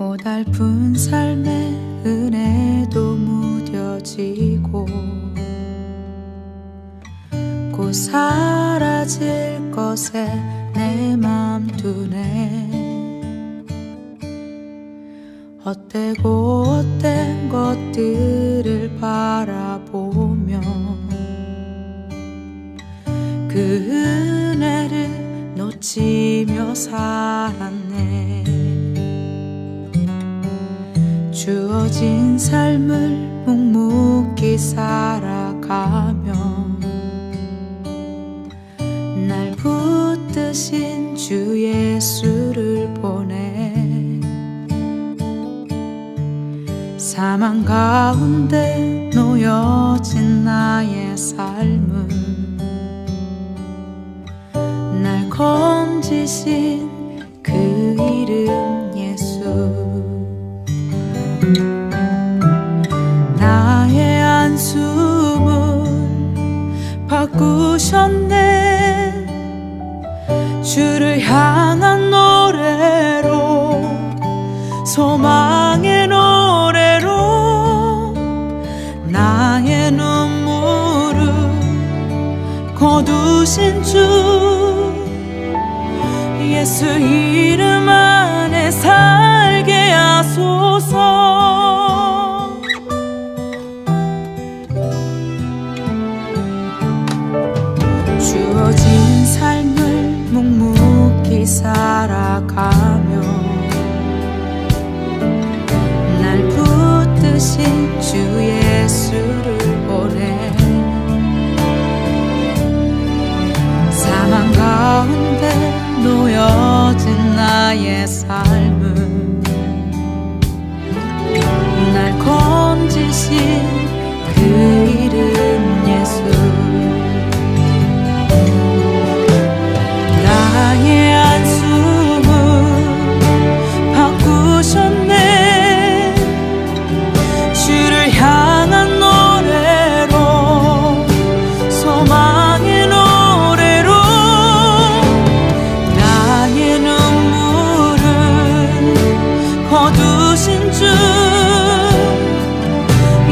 고달픈 삶의 은혜도 무뎌지고 곧 사라질 것에 내 맘 두네. 헛되고 헛된 것들을 바라보며 그 은혜를 놓치며 살았네. 주어진 삶을 묵묵히 살아가며 날 붙드신 주 예수를 보내. 사망 가운데 놓여진 나의 삶은 날 건지신 그 이름 예수. 나의 한숨을 바꾸셨네. 주를 향한 노래로, 소망의 노래로 나의 눈물을 거두신 주 예수 이름 안에 살게 하소서. 주어진 삶을 묵묵히 살아가며 날 붙드신 주 예수를 보내. 사망 가운데 놓여진 나의 삶은 날 건지신 그 이름 예수. 나의 한숨을 바꾸셨네. 주를 향한 노래로, 소망의 노래로 나의 눈물을 거두신 주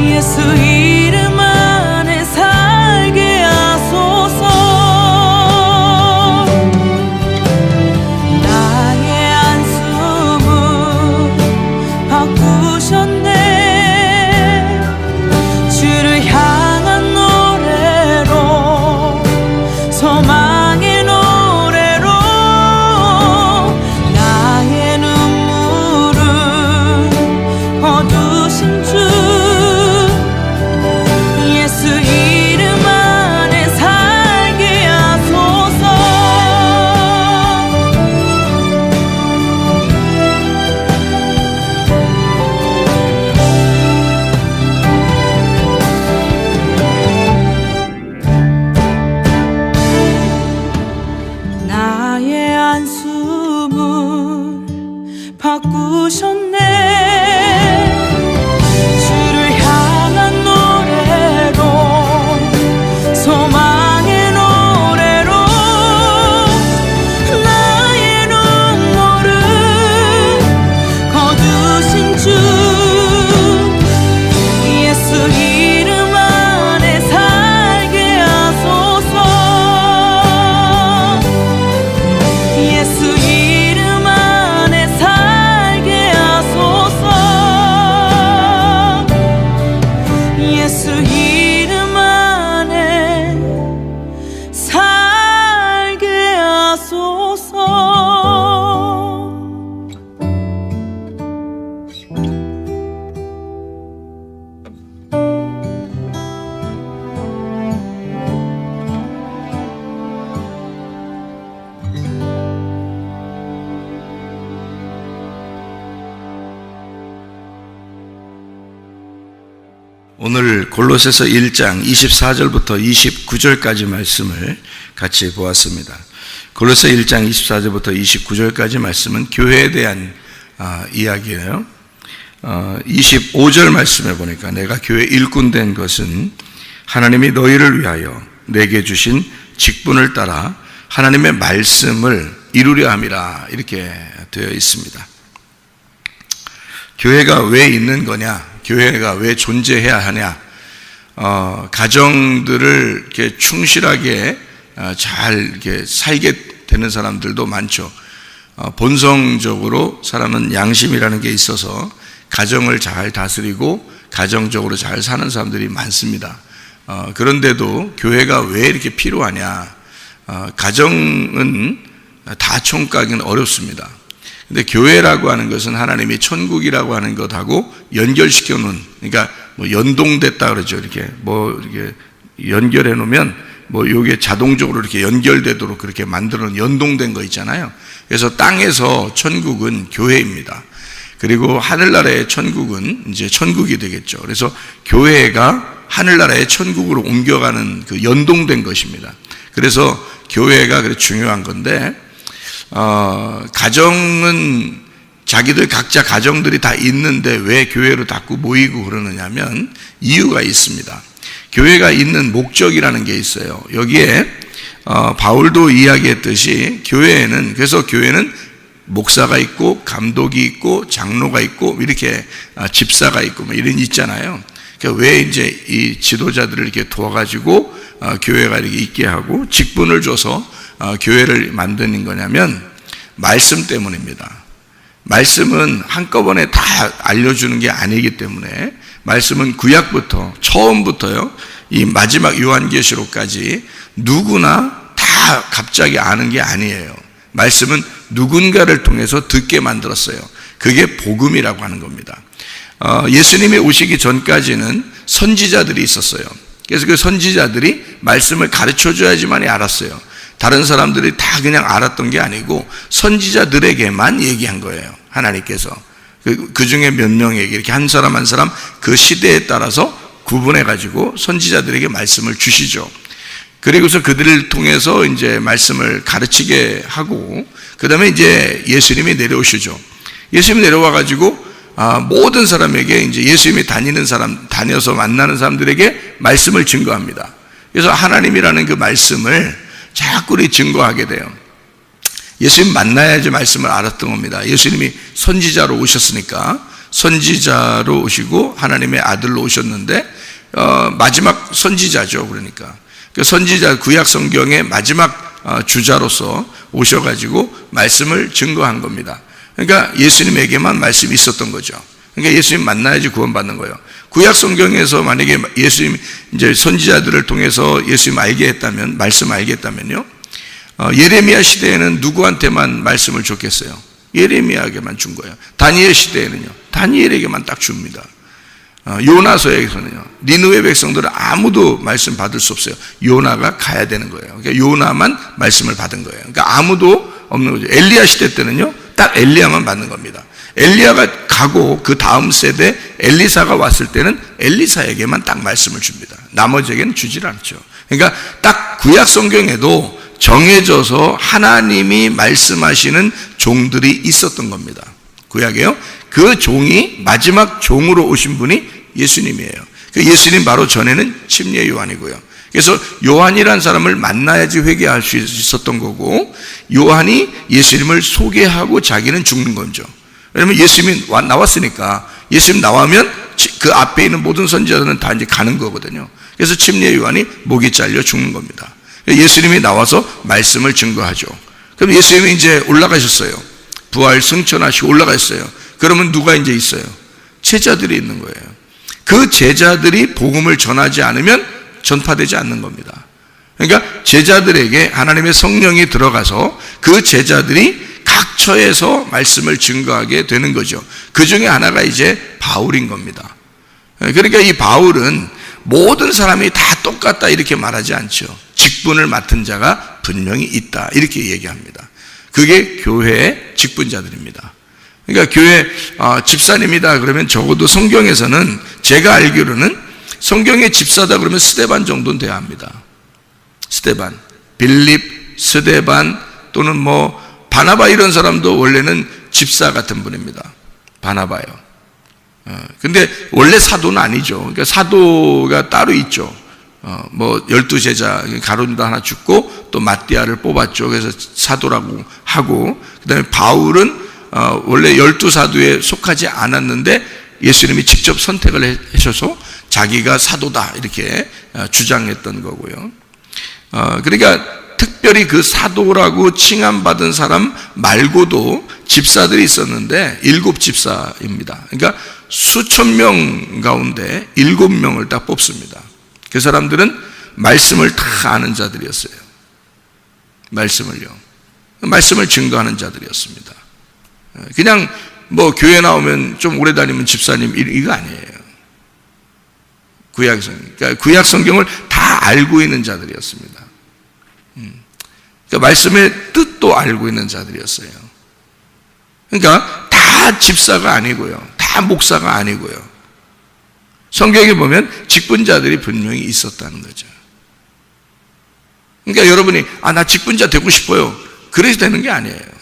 예수 이름 안에 살게 하소서. 오늘 골로새서 1장 24절부터 29절까지 말씀을 같이 보았습니다. 골로새 1장 24절부터 29절까지 말씀은 교회에 대한 이야기예요. 25절 말씀에 보니까 내가 교회 일꾼 된 것은 하나님이 너희를 위하여 내게 주신 직분을 따라 하나님의 말씀을 이루려 함이라 이렇게 되어 있습니다. 교회가 왜 있는 거냐? 교회가 왜 존재해야 하냐? 가정들을 이렇게 충실하게 잘 이렇게 살게 되는 사람들도 많죠. 본성적으로 사람은 양심이라는 게 있어서 가정을 잘 다스리고 가정적으로 잘 사는 사람들이 많습니다. 그런데도 교회가 왜 이렇게 필요하냐? 가정은 다 총각은 어렵습니다. 근데 교회라고 하는 것은 하나님이 천국이라고 하는 것하고 연결시켜 놓은, 그러니까 뭐 연동됐다 그러죠. 이렇게 연결해 놓으면 요게 자동적으로 이렇게 연결되도록 그렇게 만들어 놓은 연동된 거 있잖아요. 그래서 땅에서 천국은 교회입니다. 그리고 하늘나라의 천국은 이제 천국이 되겠죠. 그래서 교회가 하늘나라의 천국으로 옮겨가는 그 연동된 것입니다. 그래서 교회가 그래 중요한 건데, 가정은 자기들 각자 가정들이 다 있는데 왜 교회로 자꾸 모이고 그러느냐면 이유가 있습니다. 교회가 있는 목적이라는 게 있어요. 여기에 바울도 이야기했듯이 그래서 교회는 목사가 있고 감독이 있고 장로가 있고 이렇게 집사가 있고 뭐 이런 있잖아요. 그러니까 왜 이제 이 지도자들을 이렇게 도와가지고 교회가 이렇게 있게 하고 직분을 줘서 교회를 만드는 거냐면 말씀 때문입니다. 말씀은 한꺼번에 다 알려주는 게 아니기 때문에 말씀은 구약부터 처음부터요 이 마지막 요한계시록까지 누구나 다 갑자기 아는 게 아니에요. 말씀은 누군가를 통해서 듣게 만들었어요. 그게 복음이라고 하는 겁니다. 예수님이 오시기 전까지는 선지자들이 있었어요. 그래서 그 선지자들이 말씀을 가르쳐줘야지만이 알았어요. 다른 사람들이 다 그냥 알았던 게 아니고 선지자들에게만 얘기한 거예요. 하나님께서 그 중에 몇 명에게 이렇게 한 사람 한 사람 그 시대에 따라서 구분해 가지고 선지자들에게 말씀을 주시죠. 그리고서 그들을 통해서 이제 말씀을 가르치게 하고, 그 다음에 이제 예수님이 내려오시죠. 예수님이 내려와 가지고 모든 사람에게 이제 예수님이 다녀서 만나는 사람들에게 말씀을 증거합니다. 그래서 하나님이라는 그 말씀을 자꾸 증거하게 돼요. 예수님 만나야지 말씀을 알았던 겁니다. 예수님이 선지자로 오셨으니까 선지자로 오시고 하나님의 아들로 오셨는데 마지막 선지자죠. 그러니까 그 선지자 구약 성경의 마지막 주자로서 오셔가지고 말씀을 증거한 겁니다. 그러니까 예수님에게만 말씀이 있었던 거죠. 그러니까 예수님 만나야지 구원받는 거예요. 구약 성경에서 만약에 예수님 이제 선지자들을 통해서 예수님 알게 했다면, 말씀 알게 했다면요, 예레미야 시대에는 누구한테만 말씀을 줬겠어요? 예레미야에게만 준 거예요. 다니엘 시대에는요, 다니엘에게만 딱 줍니다. 요나서에서는요, 니느웨 백성들은 아무도 말씀 받을 수 없어요. 요나가 가야 되는 거예요. 그러니까 요나만 말씀을 받은 거예요. 그러니까 아무도 없는 거죠. 엘리야 시대 때는요, 딱 엘리야만 받는 겁니다. 엘리야가 가고 그 다음 세대 엘리사가 왔을 때는 엘리사에게만 딱 말씀을 줍니다. 나머지에게는 주질 않죠. 그러니까 딱 구약 성경에도 정해져서 하나님이 말씀하시는 종들이 있었던 겁니다. 구약에요. 그 종이 마지막 종으로 오신 분이 예수님이에요. 그 예수님 바로 전에는 침례 요한이고요. 그래서 요한이라는 사람을 만나야지 회개할 수 있었던 거고, 요한이 예수님을 소개하고 자기는 죽는 거죠. 왜냐면 예수님이 나왔으니까, 예수님 나오면 그 앞에 있는 모든 선지자들은 다 이제 가는 거거든요. 그래서 침례 요한이 목이 잘려 죽는 겁니다. 예수님이 나와서 말씀을 증거하죠. 그럼 예수님이 이제 올라가셨어요. 부활 승천하시고 올라갔어요. 그러면 누가 이제 있어요? 제자들이 있는 거예요. 그 제자들이 복음을 전하지 않으면 전파되지 않는 겁니다. 그러니까 제자들에게 하나님의 성령이 들어가서 그 제자들이 각 처에서 말씀을 증거하게 되는 거죠. 그 중에 하나가 이제 바울인 겁니다. 그러니까 이 바울은 모든 사람이 다 똑같다 이렇게 말하지 않죠. 직분을 맡은 자가 분명히 있다 이렇게 얘기합니다. 그게 교회의 직분자들입니다. 그러니까 교회 집사님이다 그러면 적어도 성경에서는 제가 알기로는 성경의 집사다 그러면 스데반 정도는 돼야 합니다. 스데반, 빌립, 스데반 또는 뭐 바나바 이런 사람도 원래는 집사 같은 분입니다. 바나바요. 근데 원래 사도는 아니죠. 그러니까 사도가 따로 있죠. 뭐 12제자 가룟유다 하나 죽고 또 마띠아를 뽑았죠. 그래서 사도라고 하고, 그다음에 바울은 원래 12사도에 속하지 않았는데 예수님이 직접 선택을 하셔서 자기가 사도다 이렇게 주장했던 거고요. 그러니까 특별히 그 사도라고 칭함받은 사람 말고도 집사들이 있었는데 7집사입니다. 그러니까 수천 명 가운데 7명을 딱 뽑습니다. 그 사람들은 말씀을 다 아는 자들이었어요. 말씀을 증거하는 자들이었습니다. 그냥 뭐 교회 나오면 좀 오래 다니면 집사님 이거 아니에요. 그러니까 구약 성경을 다 알고 있는 자들이었습니다. 그러니까 말씀의 뜻도 알고 있는 자들이었어요. 그러니까 다 집사가 아니고요, 다 목사가 아니고요. 성경에 보면 직분자들이 분명히 있었다는 거죠. 그러니까 여러분이 나 직분자 되고 싶어요, 그래서 되는 게 아니에요.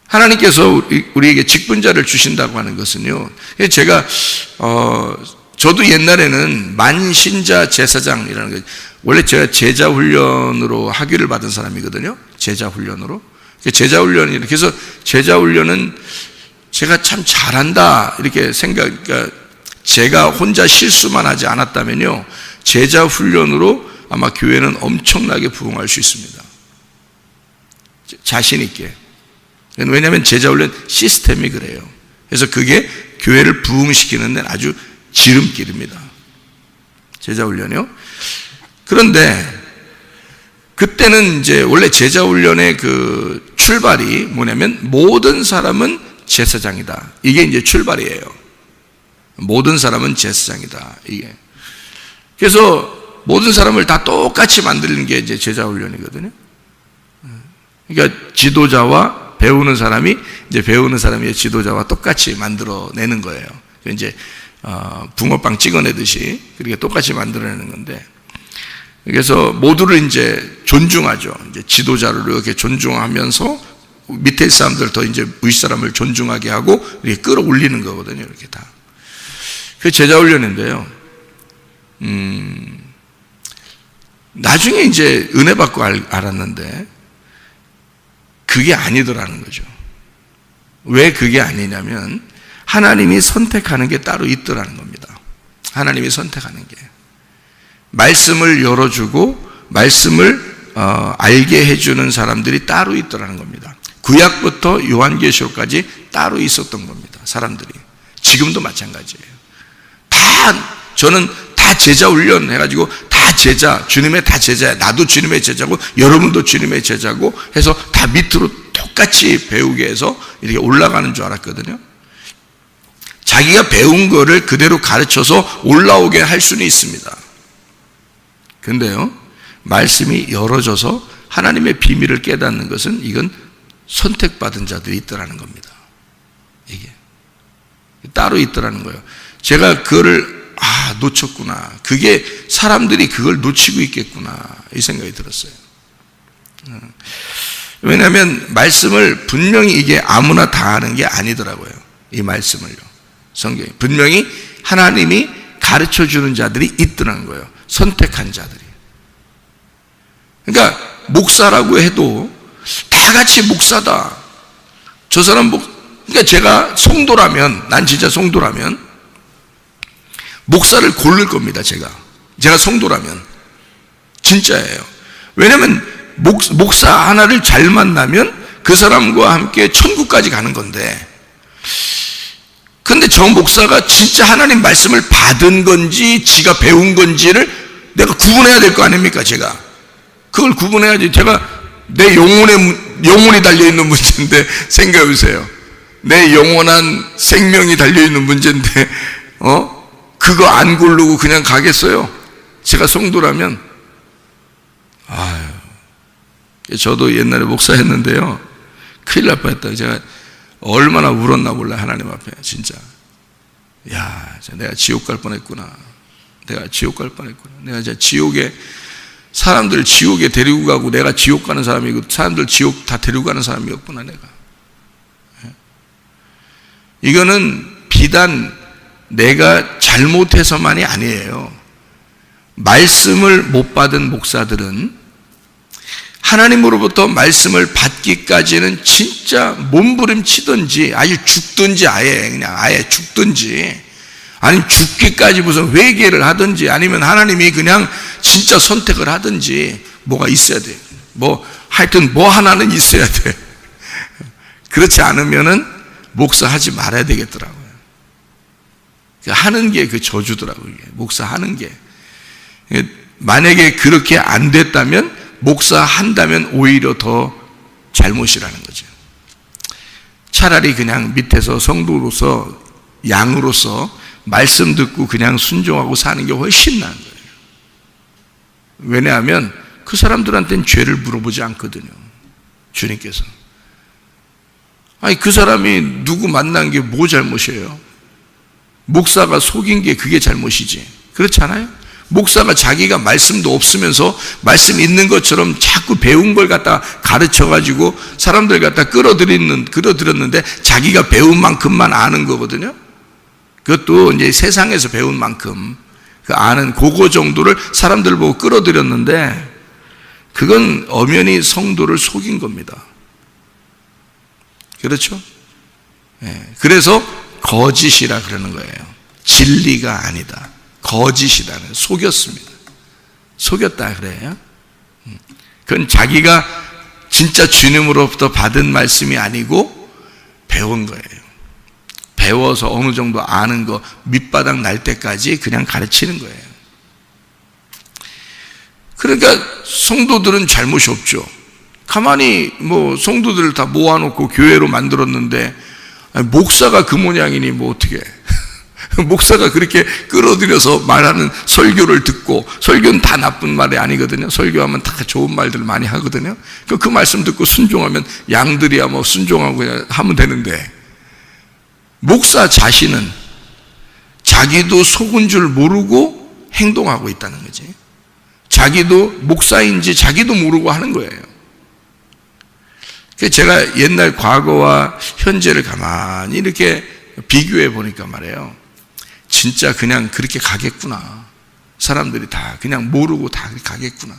하나님께서 우리에게 직분자를 주신다고 하는 것은요, 제가 저도 옛날에는 만신자 제사장이라는 거, 원래 제가 제자 훈련으로 학위를 받은 사람이거든요. 제자 훈련으로. 제자 훈련이 그래서 제자 훈련은 제가 참 잘한다 이렇게 그러니까 제가 혼자 실수만 하지 않았다면요, 제자 훈련으로 아마 교회는 엄청나게 부흥할 수 있습니다. 자신 있게. 왜냐하면 제자 훈련 시스템이 그래요. 그래서 그게 교회를 부흥시키는 데는 아주 지름길입니다. 제자 훈련이요. 그런데 그때는 이제 원래 제자 훈련의 그 출발이 뭐냐면 모든 사람은 제사장이다. 이게 이제 출발이에요. 모든 사람은 제사장이다. 이게. 그래서 모든 사람을 다 똑같이 만드는 게 이제 제자 훈련이거든요. 그러니까 지도자와 배우는 사람이 지도자와 똑같이 만들어내는 거예요. 이제 붕어빵 찍어내듯이 그렇게 똑같이 만들어내는 건데, 그래서 모두를 이제 존중하죠. 이제 지도자를 이렇게 존중하면서 밑에 사람들 더 이제 위 사람을 존중하게 하고 이렇게 끌어올리는 거거든요. 이렇게 다. 그 제자 훈련인데요. 나중에 이제 은혜 받고 알았는데 그게 아니더라는 거죠. 왜 그게 아니냐면 하나님이 선택하는 게 따로 있더라는 겁니다. 하나님이 선택하는 게. 말씀을 열어주고 말씀을 알게 해주는 사람들이 따로 있더라는 겁니다. 구약부터 요한계시록까지 따로 있었던 겁니다. 사람들이. 지금도 마찬가지예요. 저는 다 제자 훈련 해가지고 다 제자, 주님의 다 제자야. 나도 주님의 제자고 여러분도 주님의 제자고 해서 다 밑으로 똑같이 배우게 해서 이렇게 올라가는 줄 알았거든요. 자기가 배운 거를 그대로 가르쳐서 올라오게 할 수는 있습니다. 근데요, 말씀이 열어져서 하나님의 비밀을 깨닫는 것은 이건 선택받은 자들이 있더라는 겁니다. 이게 따로 있더라는 거예요. 제가 그거를 놓쳤구나. 그게 사람들이 그걸 놓치고 있겠구나. 이 생각이 들었어요. 왜냐하면 말씀을 분명히 이게 아무나 다 하는 게 아니더라고요. 이 말씀을요. 성경이 분명히 하나님이 가르쳐주는 자들이 있더라는 거예요. 선택한 자들이. 그러니까 목사라고 해도 다 같이 목사다. 저 사람 그러니까 제가 성도라면, 난 진짜 성도라면 목사를 고를 겁니다. 제가 성도라면 진짜예요. 왜냐하면 목사 하나를 잘 만나면 그 사람과 함께 천국까지 가는 건데, 근데 저 목사가 진짜 하나님 말씀을 받은 건지 지가 배운 건지를 내가 구분해야 될 거 아닙니까? 제가 그걸 구분해야지. 제가 내 영혼이 달려있는 문제인데, 생각해 보세요. 내 영원한 생명이 달려있는 문제인데 그거 안 고르고 그냥 가겠어요? 제가 성도라면. 저도 옛날에 목사했는데요, 큰일 날 뻔했다. 제가 얼마나 울었나 몰라. 하나님 앞에 진짜. 내가 지옥 갈 뻔했구나. 내가 진짜 지옥에, 사람들 지옥에 데리고 가고 내가 지옥 가는 사람이고 사람들 지옥 다 데리고 가는 사람이었구나 내가. 이거는 비단 내가 잘못해서만이 아니에요. 말씀을 못 받은 목사들은 하나님으로부터 말씀을 받기까지는 진짜 몸부림치든지 아예 죽든지 아예 죽든지, 아니면 죽기까지 무슨 회개를 하든지, 아니면 하나님이 그냥 진짜 선택을 하든지 뭐가 있어야 돼요. 하여튼 뭐 하나는 있어야 돼. 그렇지 않으면은 목사하지 말아야 되겠더라고요. 하는 게 그 저주더라고요. 목사하는 게. 만약에 그렇게 안 됐다면, 목사한다면 오히려 더 잘못이라는 거죠. 차라리 그냥 밑에서 성도로서, 양으로서 말씀 듣고 그냥 순종하고 사는 게 훨씬 나은 거예요. 왜냐하면 그 사람들한테는 죄를 물어보지 않거든요, 주님께서. 아니, 그 사람이 누구 만난 게 뭐 잘못이에요? 목사가 속인 게 그게 잘못이지. 그렇잖아요? 목사가 자기가 말씀도 없으면서 말씀 있는 것처럼 자꾸 배운 걸 갖다 가르쳐가지고 사람들 갖다 끌어들였는데 자기가 배운 만큼만 아는 거거든요. 그것도 이제 세상에서 배운 만큼 그 아는 그거 정도를 사람들 보고 끌어들였는데, 그건 엄연히 성도를 속인 겁니다. 그렇죠? 그래서 거짓이라 그러는 거예요. 진리가 아니다. 거짓이라는, 속였습니다. 속였다 그래요. 그건 자기가 진짜 주님으로부터 받은 말씀이 아니고 배운 거예요. 배워서 어느 정도 아는 거 밑바닥 날 때까지 그냥 가르치는 거예요. 그러니까 성도들은 잘못이 없죠. 가만히 성도들을 다 모아놓고 교회로 만들었는데, 목사가 그 모양이니 어떻게 목사가 그렇게 끌어들여서 말하는 설교를 듣고, 설교는 다 나쁜 말이 아니거든요. 설교하면 다 좋은 말들을 많이 하거든요. 그 말씀 듣고 순종하면 양들이야 순종하고 하면 되는데, 목사 자신은 자기도 속은 줄 모르고 행동하고 있다는 거지. 자기도 목사인지 자기도 모르고 하는 거예요. 제가 옛날 과거와 현재를 가만히 이렇게 비교해 보니까 말이에요, 진짜 그냥 그렇게 가겠구나. 사람들이 다 그냥 모르고 다 가겠구나.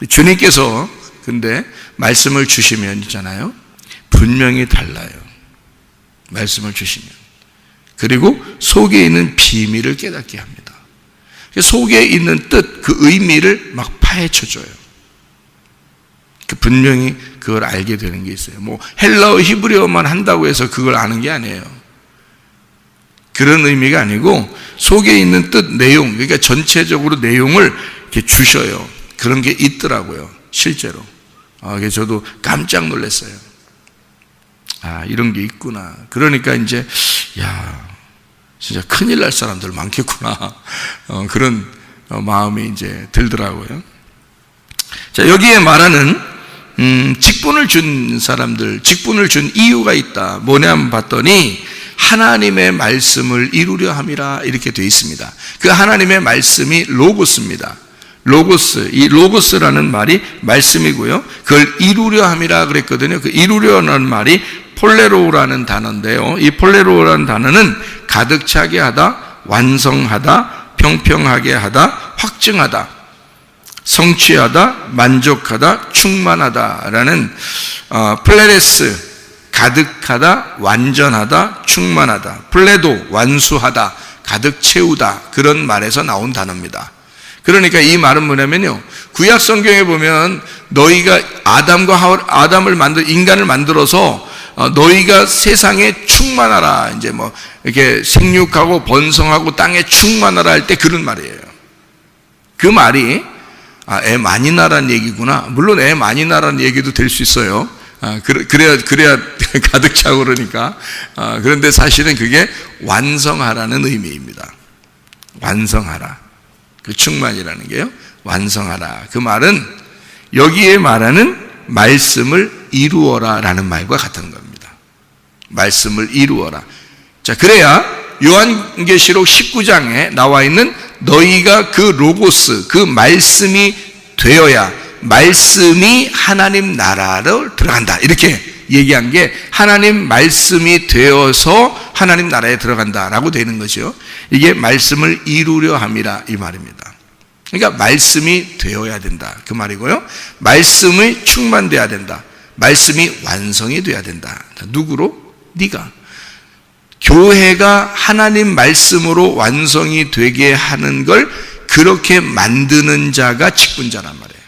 주님께서 근데 말씀을 주시면 있잖아요, 분명히 달라요. 말씀을 주시면. 그리고 속에 있는 비밀을 깨닫게 합니다. 속에 있는 뜻, 그 의미를 막 파헤쳐줘요. 분명히 그걸 알게 되는 게 있어요. 헬라어, 히브리어만 한다고 해서 그걸 아는 게 아니에요. 그런 의미가 아니고 속에 있는 뜻, 내용, 그러니까 전체적으로 내용을 이렇게 주셔요. 그런 게 있더라고요, 실제로. 그래서 저도 깜짝 놀랐어요. 이런 게 있구나. 그러니까 이제 진짜 큰일 날 사람들 많겠구나. 그런 마음이 이제 들더라고요. 자, 여기에 말하는 직분을 준 사람들, 직분을 준 이유가 있다. 뭐냐 한번 봤더니 하나님의 말씀을 이루려 함이라 이렇게 되어 있습니다. 그 하나님의 말씀이 로고스입니다. 로고스, 이 로고스라는 말이 말씀이고요, 그걸 이루려 함이라 그랬거든요. 그 이루려는 말이 폴레로라는 단어인데요, 이 폴레로라는 단어는 가득 차게 하다, 완성하다, 평평하게 하다, 확증하다, 성취하다, 만족하다, 충만하다라는 플레레스, 가득하다, 완전하다, 충만하다, 플레도, 완수하다, 가득 채우다, 그런 말에서 나온 단어입니다. 그러니까 이 말은 뭐냐면요, 구약 성경에 보면 너희가 인간을 만들어서 너희가 세상에 충만하라, 이제 이렇게 생육하고 번성하고 땅에 충만하라 할 때 그런 말이에요. 그 말이 애 많이 낳으라는 얘기구나. 물론 애 많이 낳으라는 얘기도 될 수 있어요. 그래야 가득 차고 그러니까. 그런데 사실은 그게 완성하라는 의미입니다. 완성하라. 그 충만이라는 게요, 완성하라. 그 말은 여기에 말하는 말씀을 이루어라 라는 말과 같은 겁니다. 말씀을 이루어라. 자, 그래야 요한계시록 19장에 나와 있는 너희가 그 로고스, 그 말씀이 되어야 말씀이 하나님 나라로 들어간다, 이렇게 얘기한 게 하나님 말씀이 되어서 하나님 나라에 들어간다라고 되는 거죠. 이게 말씀을 이루려 함이라 이 말입니다. 그러니까 말씀이 되어야 된다 그 말이고요. 말씀이 충만돼야 된다. 말씀이 완성이 돼야 된다. 누구로? 네가. 교회가 하나님 말씀으로 완성이 되게 하는 걸 그렇게 만드는 자가 직분자란 말이에요.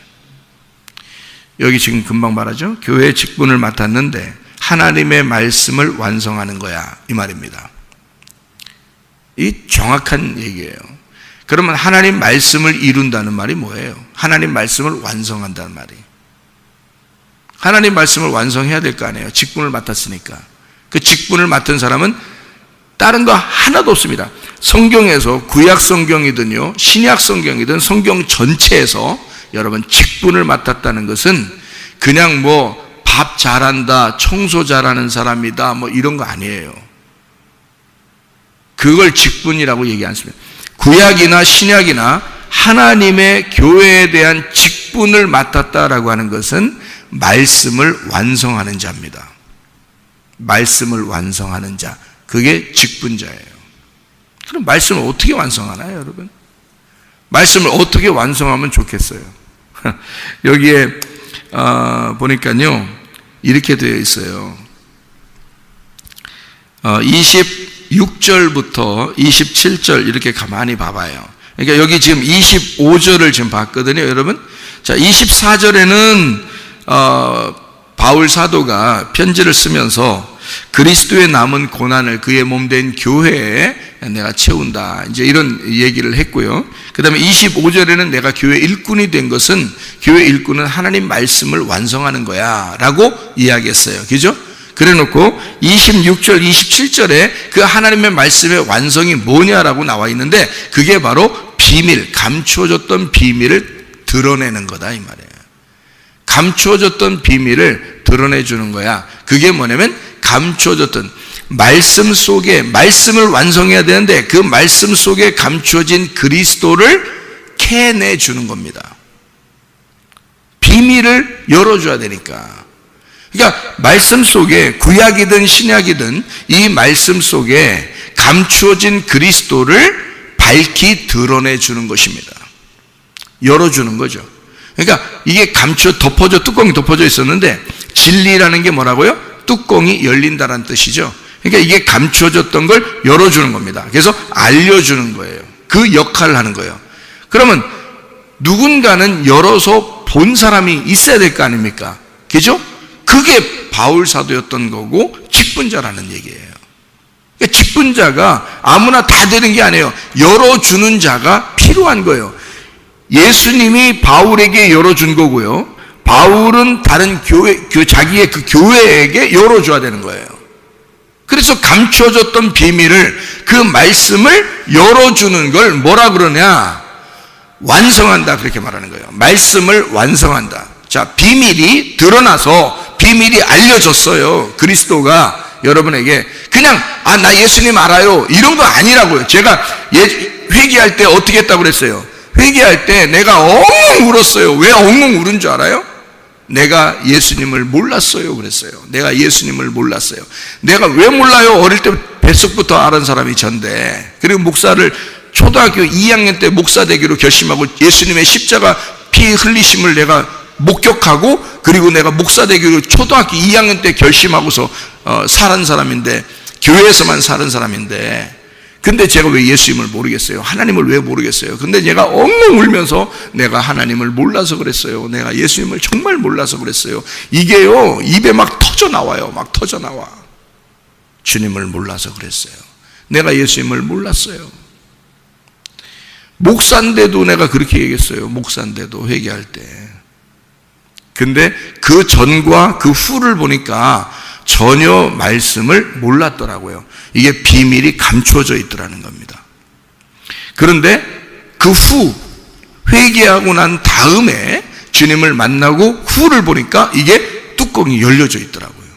여기 지금 금방 말하죠. 교회 직분을 맡았는데 하나님의 말씀을 완성하는 거야 이 말입니다. 이 정확한 얘기예요. 그러면 하나님 말씀을 이룬다는 말이 뭐예요? 하나님 말씀을 완성한다는 말이. 하나님 말씀을 완성해야 될 거 아니에요. 직분을 맡았으니까. 그 직분을 맡은 사람은 다른 거 하나도 없습니다. 성경에서 구약 성경이든요 신약 성경이든 성경 전체에서 여러분 직분을 맡았다는 것은 그냥 뭐 밥 잘한다, 청소 잘하는 사람이다 뭐 이런 거 아니에요. 그걸 직분이라고 얘기 않습니다. 구약이나 신약이나 하나님의 교회에 대한 직분을 맡았다라고 하는 것은 말씀을 완성하는 자입니다. 말씀을 완성하는 자, 그게 직분자예요. 그럼 말씀을 어떻게 완성하나요, 여러분? 말씀을 어떻게 완성하면 좋겠어요? 여기에 보니까요 이렇게 되어 있어요. 26절부터 27절 이렇게 가만히 봐봐요. 그러니까 여기 지금 25절을 지금 봤거든요, 여러분. 자, 24절에는 바울 사도가 편지를 쓰면서 그리스도의 남은 고난을 그의 몸된 교회에 내가 채운다, 이제 이런 얘기를 했고요. 그 다음에 25절에는 내가 교회 일꾼이 된 것은 교회 일꾼은 하나님 말씀을 완성하는 거야 라고 이야기했어요. 그죠? 그래 놓고 26절 27절에 그 하나님의 말씀의 완성이 뭐냐라고 나와 있는데 그게 바로 비밀, 감추어졌던 비밀을 드러내는 거다 이 말이에요. 감추어졌던 비밀을 드러내주는 거야. 그게 뭐냐면 감추어졌던 말씀 속에, 말씀을 완성해야 되는데 그 말씀 속에 감추어진 그리스도를 캐내주는 겁니다. 비밀을 열어줘야 되니까. 그러니까 말씀 속에 구약이든 신약이든 이 말씀 속에 감추어진 그리스도를 밝히 드러내주는 것입니다. 열어주는 거죠. 그러니까 이게 뚜껑이 덮어져 있었는데 진리라는 게 뭐라고요? 뚜껑이 열린다는 뜻이죠. 그러니까 이게 감추어졌던 걸 열어주는 겁니다. 그래서 알려주는 거예요. 그 역할을 하는 거예요. 그러면 누군가는 열어서 본 사람이 있어야 될 거 아닙니까? 그죠? 그게 바울 사도였던 거고 직분자라는 얘기예요. 그러니까 직분자가 아무나 다 되는 게 아니에요. 열어주는 자가 필요한 거예요. 예수님이 바울에게 열어준 거고요. 바울은 다른 자기의 그 교회에게 열어줘야 되는 거예요. 그래서 감춰졌던 비밀을, 그 말씀을 열어주는 걸 뭐라 그러냐? 완성한다, 그렇게 말하는 거예요. 말씀을 완성한다. 자, 비밀이 드러나서 비밀이 알려졌어요. 그리스도가 여러분에게 그냥 나 예수님 알아요 이런 거 아니라고요. 제가 회개할 때 어떻게 했다고 그랬어요? 회개할 때 내가 엉엉 울었어요. 왜 엉엉 울은 줄 알아요? 내가 예수님을 몰랐어요 그랬어요. 내가 예수님을 몰랐어요. 내가 왜 몰라요? 어릴 때 뱃속부터 알은 사람이 전데, 그리고 목사를 초등학교 2학년 때 목사 되기로 결심하고 예수님의 십자가 피 흘리심을 내가 목격하고, 그리고 내가 목사 되기로 초등학교 2학년 때 결심하고서 살은 사람인데, 교회에서만 사는 사람인데, 근데 제가 왜 예수님을 모르겠어요? 하나님을 왜 모르겠어요? 근데 얘가 엉엉 울면서 내가 하나님을 몰라서 그랬어요. 내가 예수님을 정말 몰라서 그랬어요. 이게요, 입에 막 터져 나와요. 막 터져 나와. 주님을 몰라서 그랬어요. 내가 예수님을 몰랐어요. 목사인데도 내가 그렇게 얘기했어요. 목사인데도 회개할 때. 근데 그 전과 그 후를 보니까 전혀 말씀을 몰랐더라고요. 이게 비밀이 감춰져 있더라는 겁니다. 그런데 그 후 회개하고 난 다음에 주님을 만나고 후를 보니까 이게 뚜껑이 열려져 있더라고요.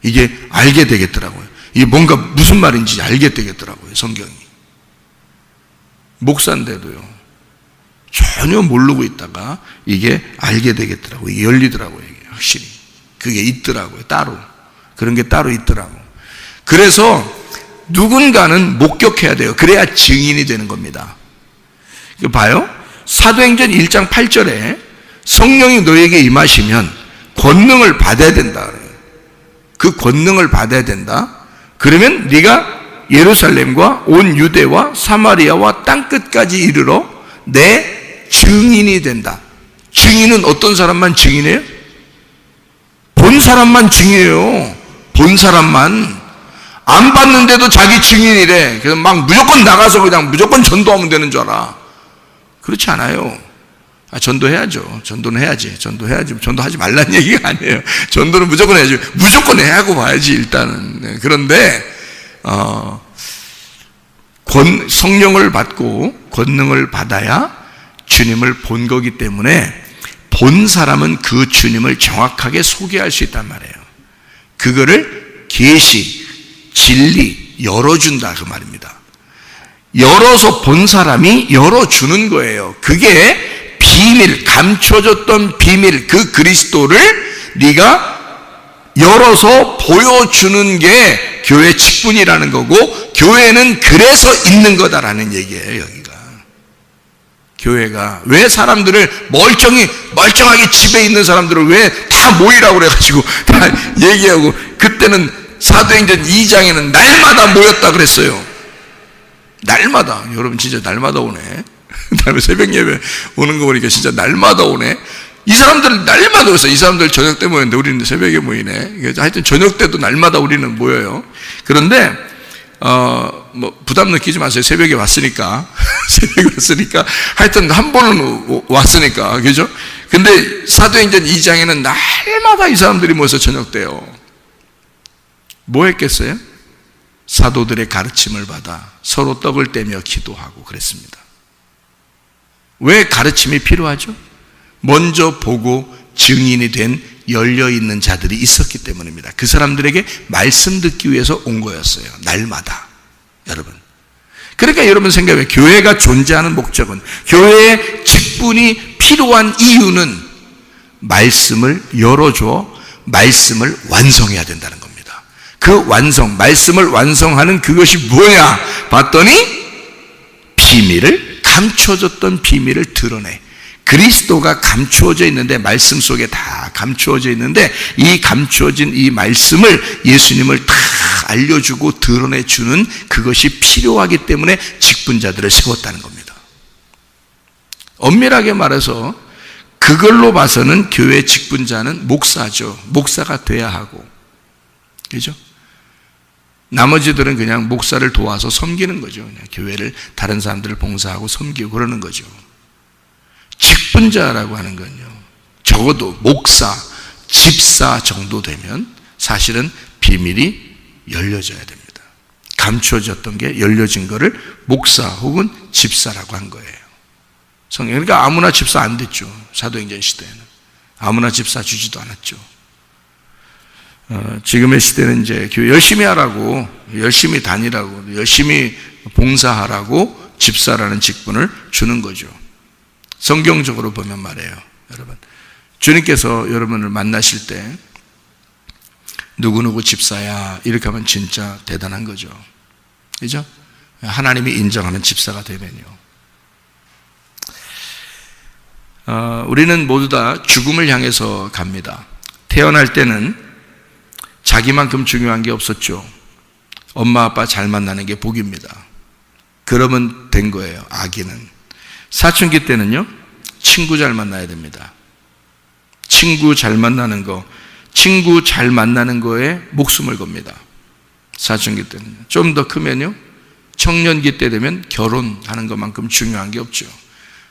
이게 알게 되겠더라고요. 이게 뭔가 무슨 말인지 알게 되겠더라고요. 성경이. 목사인데도요, 전혀 모르고 있다가 이게 알게 되겠더라고요. 이게 열리더라고요. 이게 확실히 그게 있더라고요. 따로 그런 게 따로 있더라고. 그래서 누군가는 목격해야 돼요. 그래야 증인이 되는 겁니다. 이거 봐요. 사도행전 1장 8절에 성령이 너에게 임하시면 권능을 받아야 된다. 그 권능을 받아야 된다. 그러면 네가 예루살렘과 온 유대와 사마리아와 땅끝까지 이르러 내 증인이 된다. 증인은 어떤 사람만 증인해요? 본 사람만 증인해요. 본 사람만. 안 봤는데도 자기 증인이래. 그래서 막 무조건 나가서 그냥 무조건 전도하면 되는 줄 알아. 그렇지 않아요. 전도해야죠. 전도는 해야지. 전도해야지. 전도하지 말라는 얘기가 아니에요. 전도는 무조건 해야지. 무조건 해야 하고 봐야지, 일단은. 그런데, 성령을 받고 권능을 받아야 주님을 본 거기 때문에 본 사람은 그 주님을 정확하게 소개할 수 있단 말이에요. 그거를 계시, 진리, 열어준다 그 말입니다. 열어서 본 사람이 열어주는 거예요. 그게 비밀, 감춰졌던 비밀, 그 그리스도를 네가 열어서 보여주는 게 교회 직분이라는 거고, 교회는 그래서 있는 거다라는 얘기예요. 여기가 교회가 왜 사람들을 멀쩡하게 집에 있는 사람들을 왜 다 모이라고 그래가지고 다 얘기하고, 그때는 사도행전 2장에는 날마다 모였다 그랬어요. 날마다. 여러분 진짜 날마다 오네. 새벽 예배 오는 거 보니까 진짜 날마다 오네. 이 사람들 날마다 오세요. 이 사람들 저녁 때 모였는데 우리는 새벽에 모이네. 하여튼 저녁 때도 날마다 우리는 모여요. 그런데 부담 느끼지 마세요. 새벽에 왔으니까. 새벽에 왔으니까. 하여튼 한 번은 왔으니까. 그죠? 근데 사도행전 2장에는 날마다 이 사람들이 모여서 저녁 때요. 뭐 했겠어요? 사도들의 가르침을 받아 서로 떡을 떼며 기도하고 그랬습니다. 왜 가르침이 필요하죠? 먼저 보고 증인이 된 열려있는 자들이 있었기 때문입니다. 그 사람들에게 말씀 듣기 위해서 온 거였어요. 날마다. 여러분. 그러니까 여러분 생각해요. 교회가 존재하는 목적은, 교회의 직분이 필요한 이유는 말씀을 열어줘 말씀을 완성해야 된다는 겁니다. 그 완성, 말씀을 완성하는 그것이 뭐냐 봤더니 비밀을, 감춰졌던 비밀을 드러내. 그리스도가 감추어져 있는데, 말씀 속에 다 감추어져 있는데, 이 감추어진 이 말씀을, 예수님을 다 알려주고 드러내주는 그것이 필요하기 때문에 직분자들을 세웠다는 겁니다. 엄밀하게 말해서 그걸로 봐서는 교회 직분자는 목사죠. 목사가 돼야 하고, 그죠? 나머지들은 그냥 목사를 도와서 섬기는 거죠. 그냥 교회를, 다른 사람들을 봉사하고 섬기고 그러는 거죠. 직분자라고 하는 건요, 적어도 목사, 집사 정도 되면 사실은 비밀이 열려져야 됩니다. 감추어졌던 게 열려진 거를 목사 혹은 집사라고 한 거예요. 그러니까 아무나 집사 안 됐죠. 사도행전 시대에는 아무나 집사 주지도 않았죠. 지금의 시대는 이제 교회 열심히 하라고, 열심히 다니라고, 열심히 봉사하라고 집사라는 직분을 주는 거죠. 성경적으로 보면 말이에요. 여러분, 주님께서 여러분을 만나실 때 누구누구 집사야 이렇게 하면 진짜 대단한 거죠. 그죠? 하나님이 인정하는 집사가 되면요. 우리는 모두 다 죽음을 향해서 갑니다. 태어날 때는 자기만큼 중요한 게 없었죠. 엄마 아빠 잘 만나는 게 복입니다. 그러면 된 거예요. 아기는. 사춘기 때는요, 친구 잘 만나야 됩니다. 친구 잘 만나는 거, 친구 잘 만나는 거에 목숨을 겁니다. 사춘기 때는. 좀 더 크면요, 청년기 때 되면 결혼하는 것만큼 중요한 게 없죠.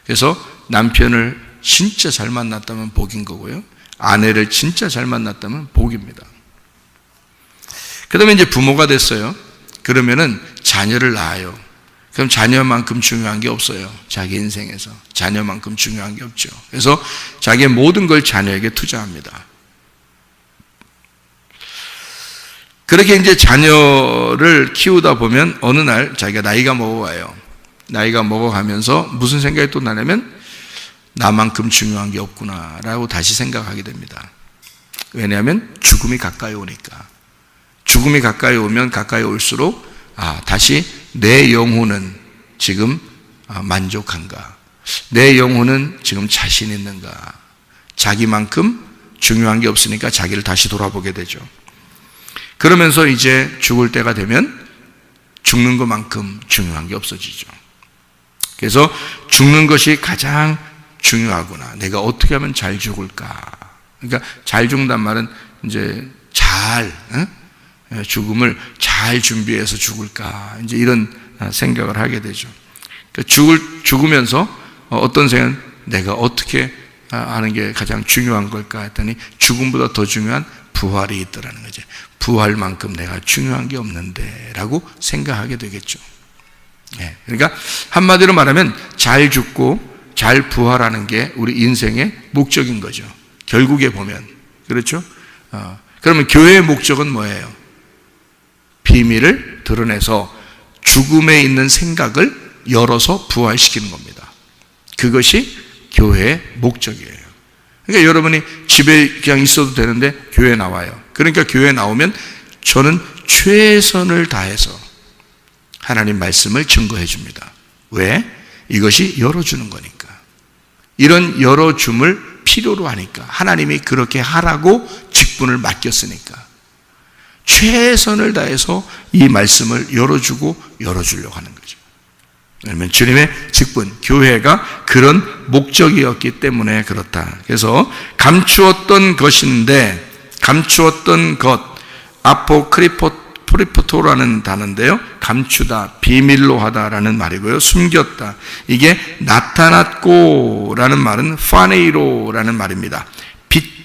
그래서 남편을 진짜 잘 만났다면 복인 거고요, 아내를 진짜 잘 만났다면 복입니다. 그 다음에 이제 부모가 됐어요. 그러면은 자녀를 낳아요. 그럼 자녀만큼 중요한 게 없어요. 자기 인생에서 자녀만큼 중요한 게 없죠. 그래서 자기의 모든 걸 자녀에게 투자합니다. 그렇게 이제 자녀를 키우다 보면 어느 날 자기가 나이가 먹어가요. 나이가 먹어가면서 무슨 생각이 또 나냐면, 나만큼 중요한 게 없구나라고 다시 생각하게 됩니다. 왜냐하면 죽음이 가까이 오니까. 죽음이 가까이 오면 가까이 올수록 다시 내 영혼은 지금 만족한가? 내 영혼은 지금 자신 있는가? 자기만큼 중요한 게 없으니까 자기를 다시 돌아보게 되죠. 그러면서 이제 죽을 때가 되면 죽는 것만큼 중요한 게 없어지죠. 그래서 죽는 것이 가장 중요하구나. 내가 어떻게 하면 잘 죽을까? 그러니까 잘 죽는단 말은 이제 잘 죽음을 잘 준비해서 죽을까? 이제 이런 생각을 하게 되죠. 그러니까 죽으면서 어떤 생각은 내가 어떻게 하는 게 가장 중요한 걸까 했더니 죽음보다 더 중요한 부활이 있더라는 거죠. 부활만큼 내가 중요한 게 없는데 라고 생각하게 되겠죠. 그러니까 한마디로 말하면 잘 죽고 잘 부활하는 게 우리 인생의 목적인 거죠. 결국에 보면. 그렇죠? 그러면 교회의 목적은 뭐예요? 비밀을 드러내서 죽음에 있는 생각을 열어서 부활시키는 겁니다. 그것이 교회의 목적이에요. 그러니까 여러분이 집에 그냥 있어도 되는데 교회에 나와요. 그러니까 교회에 나오면 저는 최선을 다해서 하나님 말씀을 증거해 줍니다. 왜? 이것이 열어주는 거니까. 이런 열어줌을 필요로 하니까. 하나님이 그렇게 하라고 직분을 맡겼으니까. 최선을 다해서 이 말씀을 열어주려고 하는 거죠. 왜냐하면 주님의 직분, 교회가 그런 목적이었기 때문에 그렇다. 그래서 감추었던 것인데, 감추었던 것, 아포크리포토라는 단어인데요. 감추다, 비밀로 하다라는 말이고요. 숨겼다. 이게 나타났고라는 말은 파네이로라는 말입니다.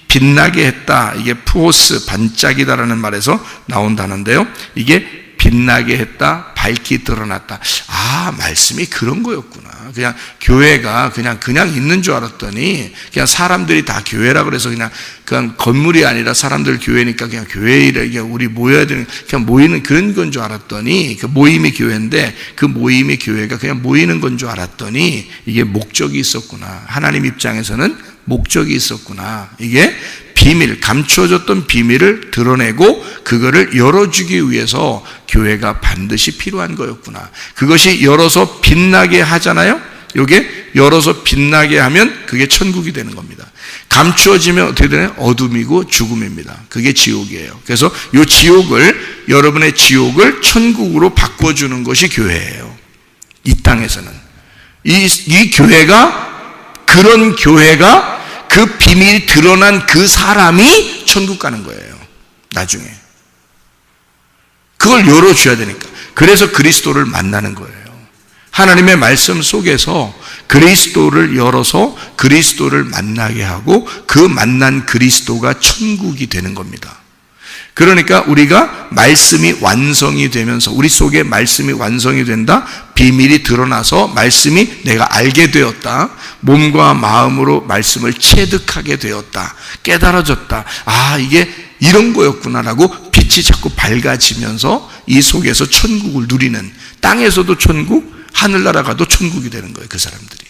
빛나게 했다. 이게 푸오스, 반짝이다라는 말에서 나온 단어인데요. 이게 빛나게 했다, 밝히 드러났다. 아, 말씀이 그런 거였구나. 그냥 교회가 그냥 있는 줄 알았더니 그냥 사람들이 다 교회라 그래서 그냥 건물이 아니라 사람들 교회니까 그냥 교회에 우리 모여야 되는 그냥 모이는 그런 건 줄 알았더니 그 모임이 교회인데 그 모임이 교회가 그냥 모이는 건 줄 알았더니 이게 목적이 있었구나. 하나님 입장에서는 목적이 있었구나. 이게 비밀, 감추어졌던 비밀을 드러내고 그거를 열어주기 위해서 교회가 반드시 필요한 거였구나. 그것이 열어서 빛나게 하잖아요. 이게 열어서 빛나게 하면 그게 천국이 되는 겁니다. 감추어지면 어떻게 되나요? 어둠이고 죽음입니다. 그게 지옥이에요. 그래서 이 지옥을, 여러분의 지옥을 천국으로 바꿔주는 것이 교회예요. 이 땅에서는. 이 교회가, 그런 교회가 그 비밀이 드러난 그 사람이 천국 가는 거예요. 나중에. 그걸 열어줘야 되니까. 그래서 그리스도를 만나는 거예요. 하나님의 말씀 속에서 그리스도를 열어서 그리스도를 만나게 하고 그 만난 그리스도가 천국이 되는 겁니다. 그러니까 우리가 말씀이 완성이 되면서 우리 속에 말씀이 완성이 된다. 비밀이 드러나서 말씀이 내가 알게 되었다. 몸과 마음으로 말씀을 체득하게 되었다. 깨달아졌다. 아, 이게 이런 거였구나라고 빛이 자꾸 밝아지면서 이 속에서 천국을 누리는, 땅에서도 천국, 하늘나라 가도 천국이 되는 거예요. 그 사람들이.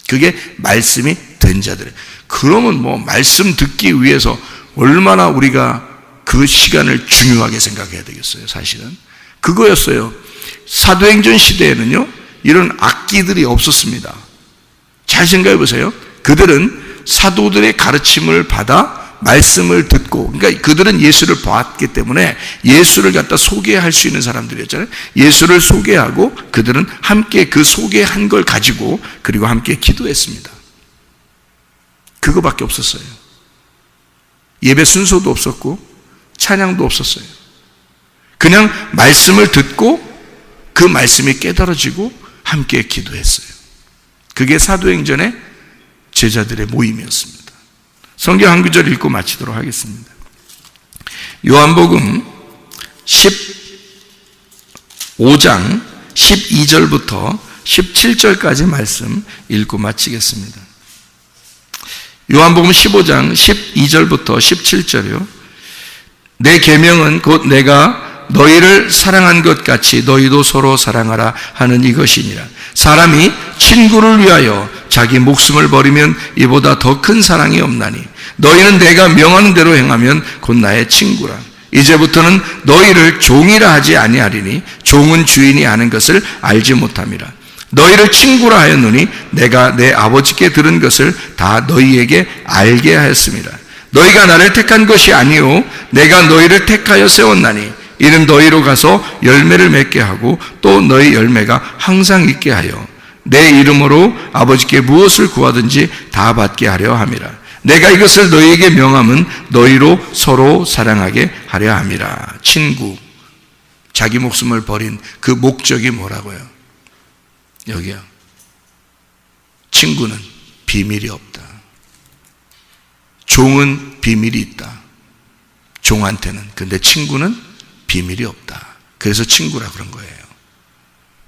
그게 말씀이 된 자들. 그러면 뭐 말씀 듣기 위해서 얼마나 우리가 그 시간을 중요하게 생각해야 되겠어요. 사실은 그거였어요. 사도행전 시대에는요 이런 악기들이 없었습니다. 잘 생각해 보세요. 그들은 사도들의 가르침을 받아 말씀을 듣고, 그러니까 그들은 예수를 봤기 때문에 예수를 갖다 소개할 수 있는 사람들이었잖아요. 예수를 소개하고 그들은 함께 그 소개한 걸 가지고 그리고 함께 기도했습니다. 그거밖에 없었어요. 예배 순서도 없었고 찬양도 없었어요. 그냥 말씀을 듣고 그 말씀이 깨달아지고 함께 기도했어요. 그게 사도행전의 제자들의 모임이었습니다. 성경 한 구절 읽고 마치도록 하겠습니다. 요한복음 15장 12절부터 17절까지 말씀 읽고 마치겠습니다. 요한복음 15장 12절부터 17절이요. 내 계명은 곧 내가 너희를 사랑한 것 같이 너희도 서로 사랑하라 하는 이것이니라. 사람이 친구를 위하여 자기 목숨을 버리면 이보다 더 큰 사랑이 없나니 너희는 내가 명하는 대로 행하면 곧 나의 친구라. 이제부터는 너희를 종이라 하지 아니하리니 종은 주인이 아는 것을 알지 못함이라. 너희를 친구라 하였노니 내가 내 아버지께 들은 것을 다 너희에게 알게 하였습니다. 너희가 나를 택한 것이 아니요 내가 너희를 택하여 세웠나니 이는 너희로 가서 열매를 맺게 하고 또 너희 열매가 항상 있게 하여 내 이름으로 아버지께 무엇을 구하든지 다 받게 하려 함이라. 내가 이것을 너희에게 명함은 너희로 서로 사랑하게 하려 함이라. 친구, 자기 목숨을 버린 그 목적이 뭐라고요? 여기요. 친구는 비밀이 없다. 종은 비밀이 있다. 종한테는. 근데 친구는 비밀이 없다. 그래서 친구라 그런 거예요.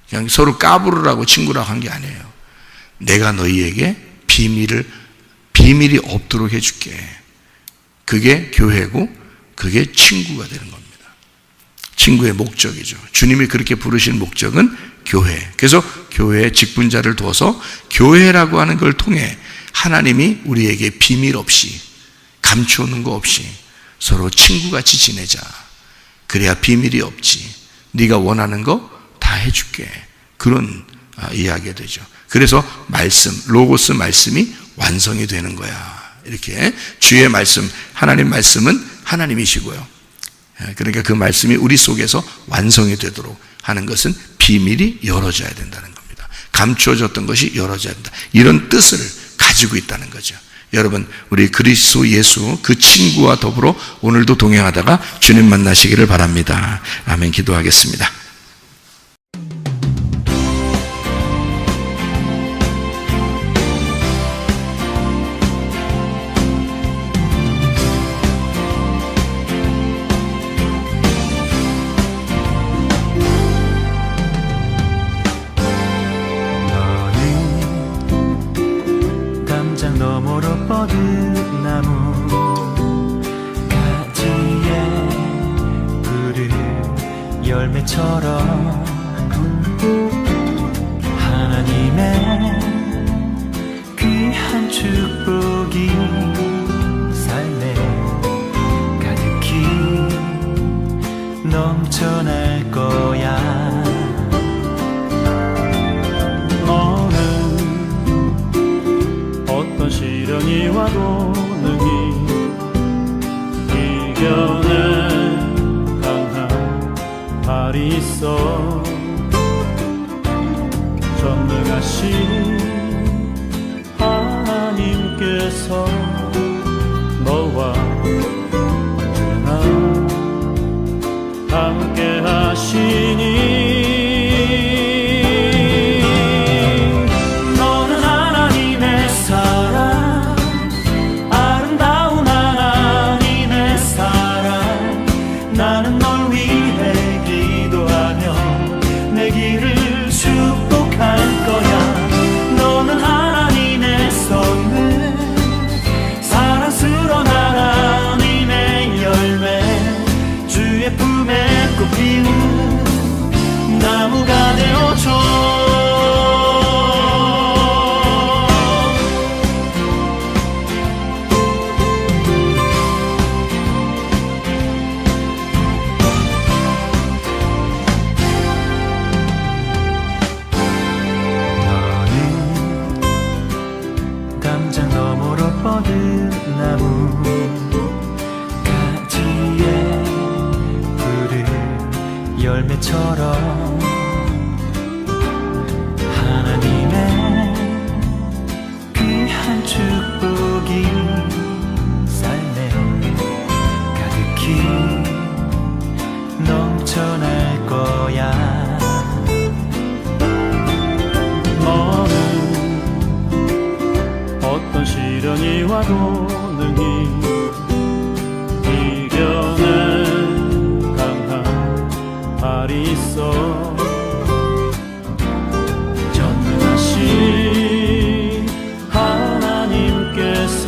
그냥 서로 까부르라고 친구라고 한 게 아니에요. 내가 너희에게 비밀이 없도록 해줄게. 그게 교회고 그게 친구가 되는 겁니다. 친구의 목적이죠. 주님이 그렇게 부르신 목적은 교회. 그래서 교회에 직분자를 두어서 교회라고 하는 걸 통해 하나님이 우리에게 비밀 없이 감추는 거 없이 서로 친구같이 지내자. 그래야 비밀이 없지. 네가 원하는 거 다 해줄게. 그런 이야기가 되죠. 그래서 말씀, 로고스 말씀이 완성이 되는 거야. 이렇게 주의 말씀, 하나님 말씀은 하나님이시고요. 그러니까 그 말씀이 우리 속에서 완성이 되도록 하는 것은 비밀이 열어져야 된다는 겁니다. 감추어졌던 것이 열어져야 된다. 이런 뜻을 가지고 있다는 거죠. 여러분, 우리 그리스도 예수 그 친구와 더불어 오늘도 동행하다가 주님 만나시기를 바랍니다. 아멘. 기도하겠습니다. 너머로 뻗은 나무 가지에 푸른 열매처럼 하나님의 귀한 축복이 삶에 가득히 넘쳐날 거야. 어떤 시련이 와도 능히 이겨낸 강한 발이 있어. 전능하신 하나님께서 너와 언제나 함께 하시니 나무가 되어줘. 너는 담장 너머로 뻗은 나무 가지에 푸른 열매처럼 하나님의 귀한 축복이 삶에 가득히 넘쳐날 거야. 너는 어떤 시련이 와도 능히 이겨낸 강한 발이 있어. 전능하신 하나님께서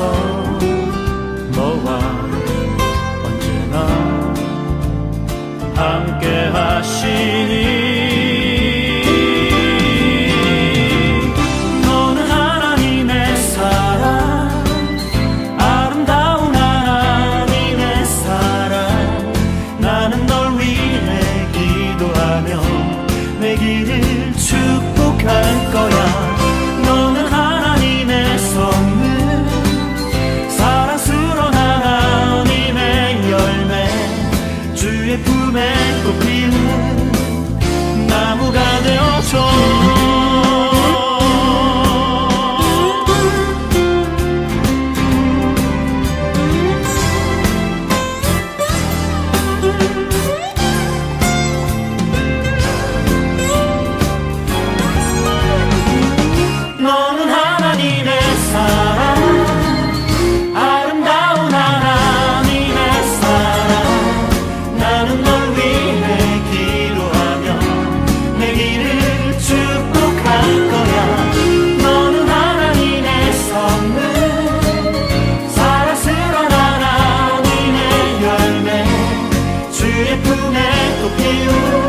너와 언제나 함께 하시니 너는 하나님의 사랑, 아름다운 하나님의 사랑. 나는 널 위해 기도하며 내 길을 축복할 것. 그의 품에 또 피우